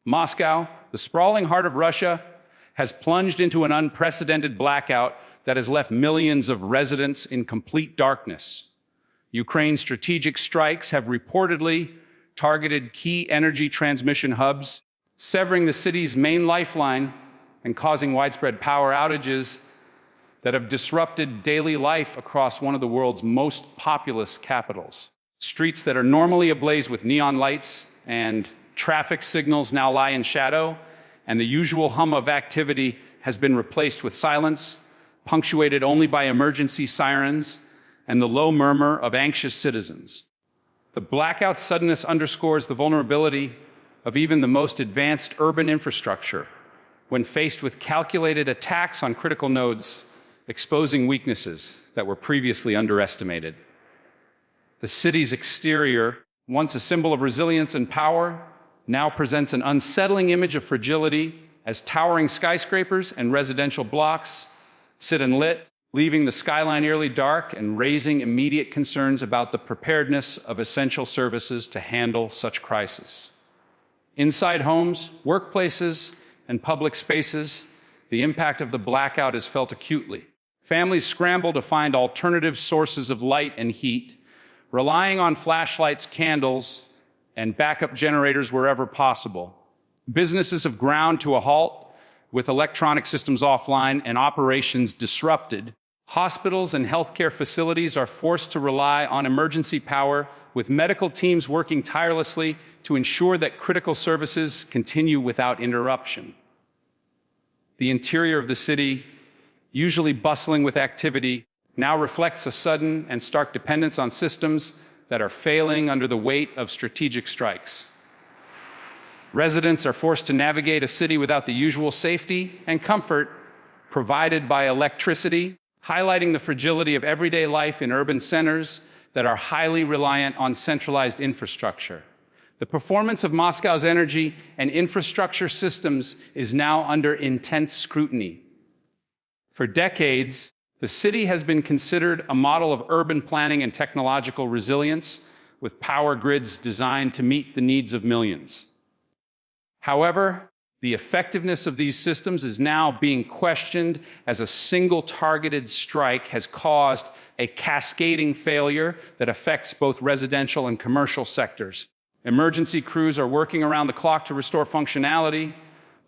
Moscow, the sprawling heart of Russia, has plunged into an unprecedented blackout that has left millions of residents in complete darkness. Ukraine's strategic strikes have reportedly targeted key energy transmission hubs, severing the city's main lifeline and causing widespread power outages that have disrupted daily life across one of the world's most populous capitals. Streets that are normally ablaze with neon lights and traffic signals now lie in shadow, and the usual hum of activity has been replaced with silence, punctuated only by emergency sirens and the low murmur of anxious citizens. The blackout's suddenness underscores the vulnerability of even the most advanced urban infrastructure when faced with calculated attacks on critical nodes, exposing weaknesses that were previously underestimated. The city's exterior, once a symbol of resilience and power, now presents an unsettling image of fragility as towering skyscrapers and residential blocks sit unlit, leaving the skyline eerily dark and raising immediate concerns about the preparedness of essential services to handle such crises. Inside homes, workplaces, and public spaces, the impact of the blackout is felt acutely. Families scramble to find alternative sources of light and heat, relying on flashlights, candles, and backup generators wherever possible. Businesses have ground to a halt, with electronic systems offline and operations disrupted. Hospitals and healthcare facilities are forced to rely on emergency power, with medical teams working tirelessly to ensure that critical services continue without interruption. The interior of the city, usually bustling with activity, now reflects a sudden and stark dependence on systems that are failing under the weight of strategic strikes. Residents are forced to navigate a city without the usual safety and comfort provided by electricity, highlighting the fragility of everyday life in urban centers that are highly reliant on centralized infrastructure. The performance of Moscow's energy and infrastructure systems is now under intense scrutiny. For decades, the city has been considered a model of urban planning and technological resilience, with power grids designed to meet the needs of millions. However, the effectiveness of these systems is now being questioned as a single targeted strike has caused a cascading failure that affects both residential and commercial sectors. Emergency crews are working around the clock to restore functionality,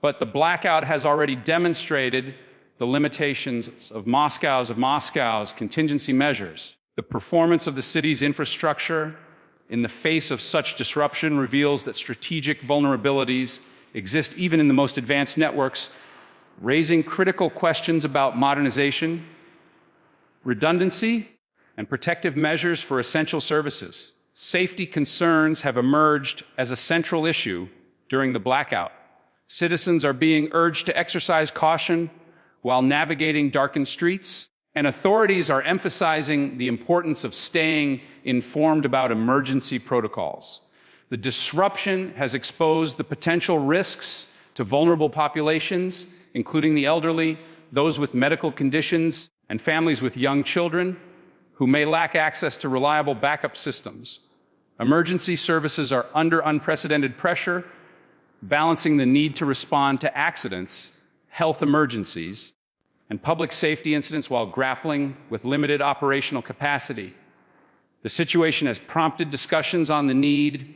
but the blackout has already demonstrated the limitations of Moscow's contingency measures. The performance of the city's infrastructure in the face of such disruption reveals that strategic vulnerabilities exist even in the most advanced networks, raising critical questions about modernization, redundancy, and protective measures for essential services. Safety concerns have emerged as a central issue during the blackout. Citizens are being urged to exercise caution while navigating darkened streets, and authorities are emphasizing the importance of staying informed about emergency protocols. The disruption has exposed the potential risks to vulnerable populations, including the elderly, those with medical conditions, and families with young children who may lack access to reliable backup systems. Emergency services are under unprecedented pressure, balancing the need to respond to accidents, health emergencies, and public safety incidents while grappling with limited operational capacity. The situation has prompted discussions on the need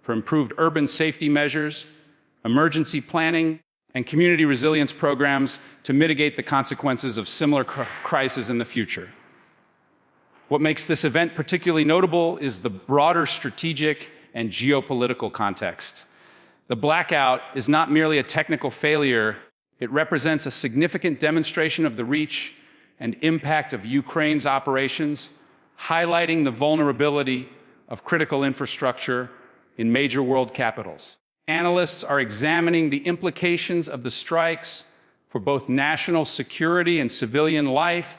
for improved urban safety measures, emergency planning, and community resilience programs to mitigate the consequences of similar crises in the future. What makes this event particularly notable is the broader strategic and geopolitical context. The blackout is not merely a technical failure. It represents a significant demonstration of the reach and impact of Ukraine's operations, highlighting the vulnerability of critical infrastructure in major world capitals. Analysts are examining the implications of the strikes for both national security and civilian life,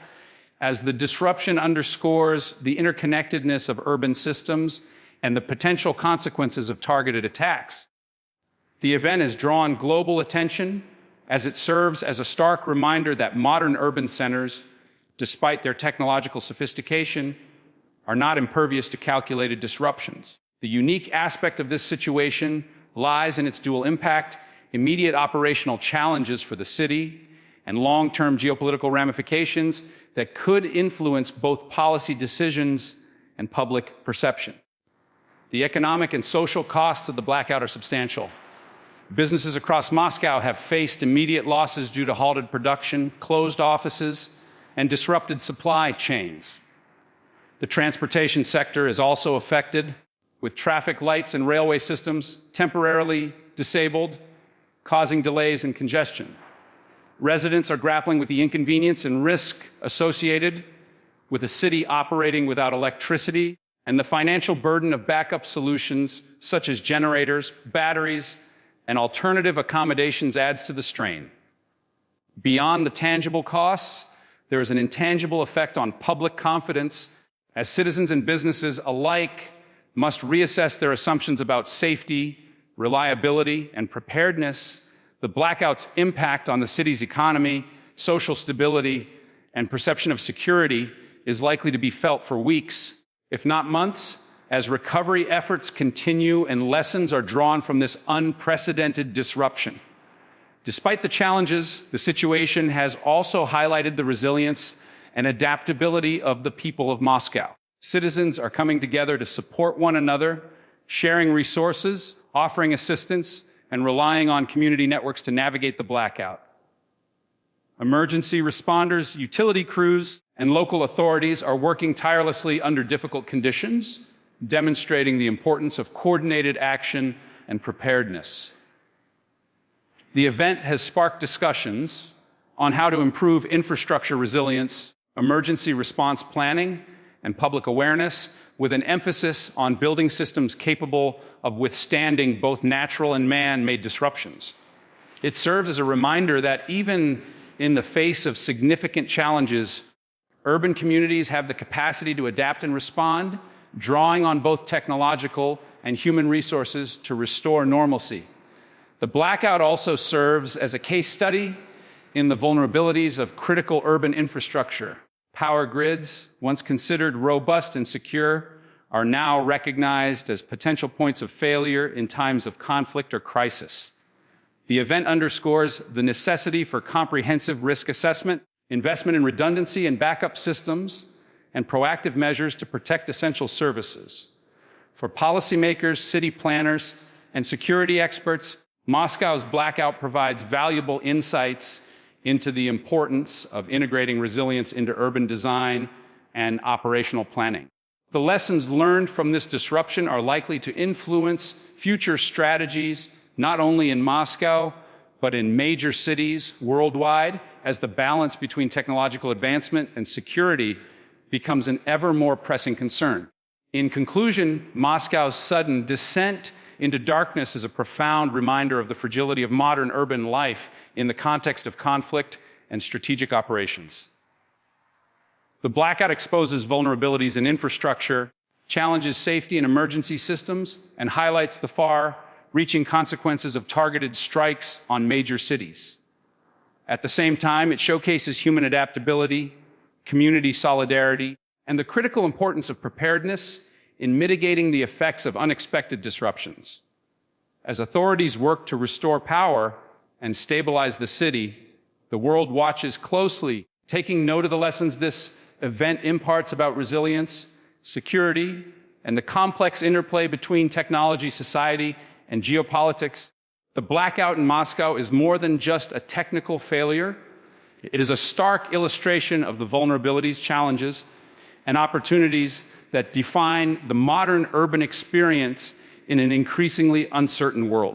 as the disruption underscores the interconnectedness of urban systems and the potential consequences of targeted attacks. The event has drawn global attention as it serves as a stark reminder that modern urban centers, despite their technological sophistication, are not impervious to calculated disruptions. The unique aspect of this situation lies in its dual impact, immediate operational challenges for the city, and long-term geopolitical ramifications that could influence both policy decisions and public perception. The economic and social costs of the blackout are substantial. Businesses across Moscow have faced immediate losses due to halted production, closed offices, and disrupted supply chains. The transportation sector is also affected, with traffic lights and railway systems temporarily disabled, causing delays and congestion. Residents are grappling with the inconvenience and risk associated with a city operating without electricity, and the financial burden of backup solutions such as generators, batteries, and alternative accommodations adds to the strain. Beyond the tangible costs, there is an intangible effect on public confidence, as citizens and businesses alike must reassess their assumptions about safety, reliability, and preparedness. The blackout's impact on the city's economy, social stability, and perception of security is likely to be felt for weeks, if not months, as recovery efforts continue and lessons are drawn from this unprecedented disruption. Despite the challenges, the situation has also highlighted the resilience and adaptability of the people of Moscow. Citizens are coming together to support one another, sharing resources, offering assistance, and relying on community networks to navigate the blackout. Emergency responders, utility crews, and local authorities are working tirelessly under difficult conditions, demonstrating the importance of coordinated action and preparedness. The event has sparked discussions on how to improve infrastructure resilience, emergency response planning, and public awareness, with an emphasis on building systems capable of withstanding both natural and man-made disruptions. It serves as a reminder that even in the face of significant challenges, urban communities have the capacity to adapt and respond, drawing on both technological and human resources to restore normalcy. The blackout also serves as a case study in the vulnerabilities of critical urban infrastructure. Power grids, once considered robust and secure, are now recognized as potential points of failure in times of conflict or crisis. The event underscores the necessity for comprehensive risk assessment, investment in redundancy and backup systems, and proactive measures to protect essential services. For policymakers, city planners, and security experts, Moscow's blackout provides valuable insights into the importance of integrating resilience into urban design and operational planning. The lessons learned from this disruption are likely to influence future strategies, not only in Moscow, but in major cities worldwide, as the balance between technological advancement and security becomes an ever more pressing concern. In conclusion, Moscow's sudden descent into darkness is a profound reminder of the fragility of modern urban life in the context of conflict and strategic operations. The blackout exposes vulnerabilities in infrastructure, challenges safety and emergency systems, and highlights the far-reaching consequences of targeted strikes on major cities. At the same time, it showcases human adaptability, community solidarity, and the critical importance of preparedness in mitigating the effects of unexpected disruptions. As authorities work to restore power and stabilize the city, the world watches closely, taking note of the lessons this event imparts about resilience, security, and the complex interplay between technology, society, and geopolitics. The blackout in Moscow is more than just a technical failure. It is a stark illustration of the vulnerabilities, challenges, and opportunities that define the modern urban experience in an increasingly uncertain world.